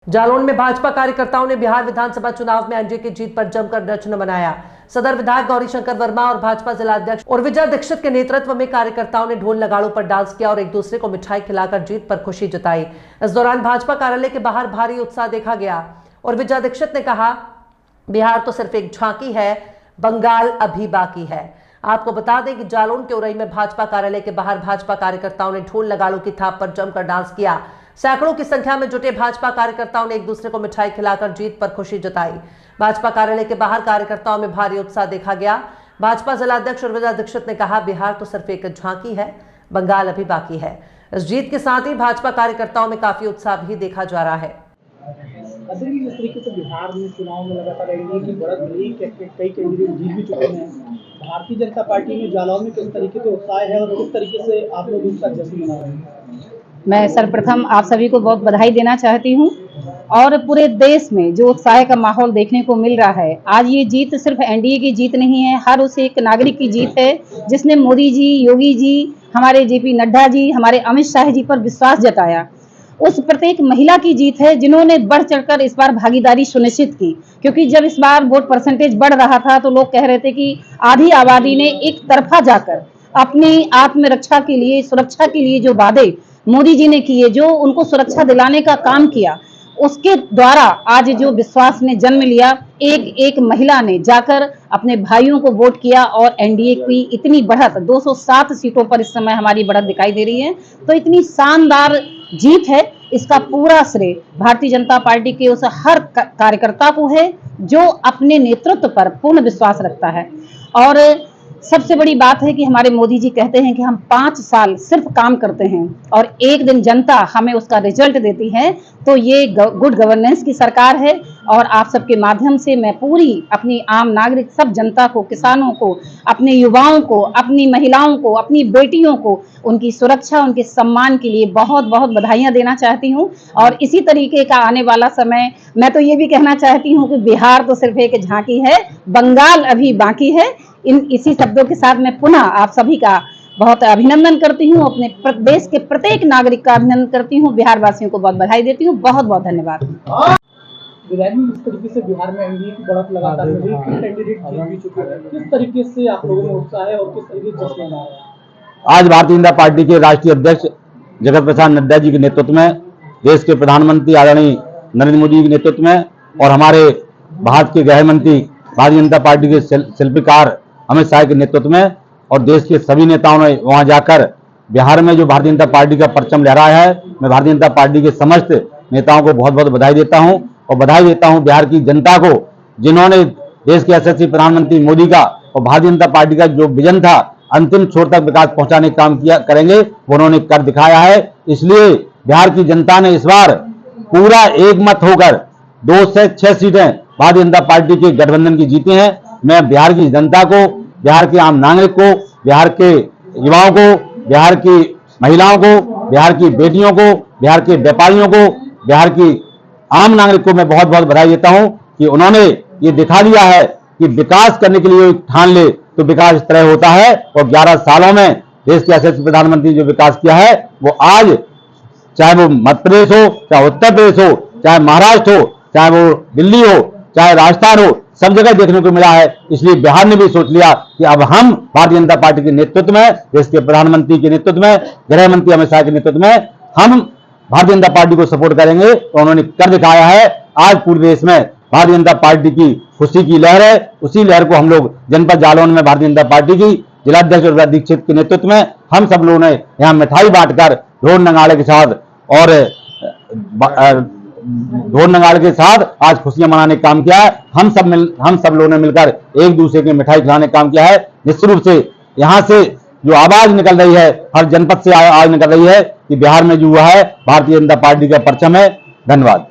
जालौन में भाजपा कार्यकर्ताओं ने बिहार विधानसभा चुनाव में एनडीए की जीत पर जमकर जश्न मनाया। सदर विधायक गौरीशंकर वर्मा और भाजपा जिलाध्यक्ष उर्विजा दीक्षित के नेतृत्व में कार्यकर्ताओं ने ढोल नगाड़ों पर डांस किया और एक दूसरे को मिठाई खिलाकर जीत पर खुशी जताई। इस दौरान भाजपा कार्यालय के बाहर भारी उत्साह देखा गया। उर्विजा दीक्षित ने कहा, बिहार तो सिर्फ एक झांकी है, बंगाल अभी बाकी है। आपको बता दें कि जालौन के उरई में भाजपा कार्यालय के बाहर भाजपा कार्यकर्ताओं ने ढोल नगाड़ों की थाप पर जमकर डांस किया। सैकड़ों की संख्या में जुटे भाजपा कार्यकर्ताओं ने एक दूसरे को मिठाई खिलाकर जीत पर खुशी जताई। भाजपा कार्यालय के बाहर कार्यकर्ताओं में भारी उत्साह देखा गया। भाजपा जिलाध्यक्ष उर्विजा दीक्षित ने कहा, बिहार तो सिर्फ एक झांकी है, बंगाल अभी बाकी है। इस जीत के साथ ही भाजपा कार्यकर्ताओं में काफी उत्साह भी देखा जा रहा है। जिस तरीके से बिहार में चुनाव में लगातार एनडीए की बढ़त मिली, कई कैंडिडेट जीत भी चुके हैं। भारतीय जनता पार्टी में जालौन में किस तरीके से उत्साह है और किस तरीके से आप लोग उसका जश्न मना रहे हैं? मैं सर्वप्रथम आप सभी को बहुत बधाई देना चाहती हूँ और पूरे देश में जो उत्साह का माहौल देखने को मिल रहा है, आज ये जीत सिर्फ एनडीए की जीत नहीं है, हर उस एक नागरिक की जीत है जिसने मोदी जी, योगी जी, हमारे जेपी नड्डा जी, हमारे अमित शाह जी पर विश्वास जताया। उस प्रत्येक महिला की जीत है जिन्होंने बढ़ चढ़कर इस बार भागीदारी सुनिश्चित की, क्योंकि जब इस बार वोट परसेंटेज बढ़ रहा था तो लोग कह रहे थे कि आधी आबादी ने एक तरफा जाकर अपनी आत्मरक्षा के लिए, सुरक्षा के लिए जो वादे मोदी जी ने किए, जो उनको सुरक्षा दिलाने का काम किया, उसके द्वारा आज जो विश्वास ने जन्म लिया, एक एक महिला ने जाकर अपने भाइयों को वोट किया और एनडीए की इतनी बढ़त 207 सीटों पर इस समय हमारी बढ़त दिखाई दे रही है। तो इतनी शानदार जीत है, इसका पूरा श्रेय भारतीय जनता पार्टी के उस हर कार्यकर्ता को है जो अपने नेतृत्व पर पूर्ण विश्वास रखता है। और सबसे बड़ी बात है कि हमारे मोदी जी कहते हैं कि हम 5 साल सिर्फ काम करते हैं और एक दिन जनता हमें उसका रिजल्ट देती है। तो ये गुड गवर्नेंस की सरकार है और आप सबके माध्यम से मैं पूरी अपनी आम नागरिक, सब जनता को, किसानों को, अपने युवाओं को, अपनी महिलाओं को, अपनी बेटियों को उनकी सुरक्षा, उनके सम्मान के लिए बहुत बहुत बधाइयां देना चाहती हूं। और इसी तरीके का आने वाला समय, मैं तो ये भी कहना चाहती हूं कि बिहार तो सिर्फ एक झांकी है, बंगाल अभी बाकी है। इसी शब्दों के साथ मैं पुनः आप सभी का बहुत अभिनंदन करती हूँ, अपने देश के प्रत्येक नागरिक का अभिनंदन करती हूँ, बिहार वासियों को बहुत बधाई देती हूँ। बहुत बहुत धन्यवाद। इस तरीके से बिहार में एनडीए की बढ़त लगातार मिली, कैंडिडेट जीत भी चुके हैं, किस तरीके से आप लोगों में उत्साह है और किस तरीके से जश्न मना रहे हैं? आज भारतीय जनता पार्टी के राष्ट्रीय अध्यक्ष जगत प्रसाद नड्डा जी के नेतृत्व में, देश के प्रधानमंत्री आदरणीय नरेंद्र मोदी जी के नेतृत्व में और हमारे भारत के गृह मंत्री, भारतीय जनता पार्टी के शिल्पकार अमित शाह के नेतृत्व में और देश के सभी नेताओं ने वहां जाकर बिहार में जो भारतीय जनता पार्टी का परचम लहराया है, मैं भारतीय जनता पार्टी के समस्त नेताओं को बहुत बहुत बधाई देता हूं और बधाई देता हूं बिहार की जनता को, जिन्होंने देश के यशस्वी प्रधानमंत्री मोदी का और भारतीय जनता पार्टी का जो विजन था अंतिम छोर तक विकास पहुंचाने का काम किया करेंगे, वो उन्होंने कर दिखाया है। इसलिए बिहार की जनता ने इस बार पूरा एकमत होकर 2 से 6 सीटें भारतीय जनता पार्टी के गठबंधन की जीती हैं। मैं बिहार की जनता को, बिहार के आम नागरिक को, बिहार के युवाओं को, बिहार की महिलाओं को, बिहार की बेटियों को, बिहार के व्यापारियों को, बिहार की आम नागरिक को मैं बहुत बहुत बधाई देता हूं कि उन्होंने ये दिखा दिया है कि विकास करने के लिए ठान ले तो विकास इस तरह होता है। और 11 सालों में देश के यशस्वी प्रधानमंत्री जो विकास किया है, वो आज चाहे वो मध्य प्रदेश हो, चाहे उत्तर प्रदेश हो, चाहे महाराष्ट्र हो, चाहे वो दिल्ली हो, चाहे राजस्थान हो, सब जगह देखने को मिला है। इसलिए बिहार ने भी सोच लिया कि अब हम भारतीय जनता पार्टी के नेतृत्व में, देश के प्रधानमंत्री के नेतृत्व में, गृह मंत्री अमित शाह के नेतृत्व में हम भारतीय जनता पार्टी को सपोर्ट करेंगे। तो उन्होंने कर दिखाया है। आज पूरे देश में भारतीय जनता पार्टी की खुशी की लहर है। उसी लहर को हम लोग जनपद जालौन में भारतीय जनता पार्टी की जिलाध्यक्ष उर्विजा दीक्षित के नेतृत्व में हम सब लोगों ने यहाँ मिठाई बांटकर ढोल नगाड़े के साथ और ढोल नगाड़े के साथ आज खुशियां मनाने का काम किया है। हम सब लोगों ने मिलकर एक दूसरे के मिठाई खिलाने का काम किया है। निश्चित रूप से यहाँ से जो आवाज निकल रही है, हर जनपद से आवाज निकल रही है कि बिहार में जो हुआ है भारतीय जनता पार्टी का परचम है। धन्यवाद।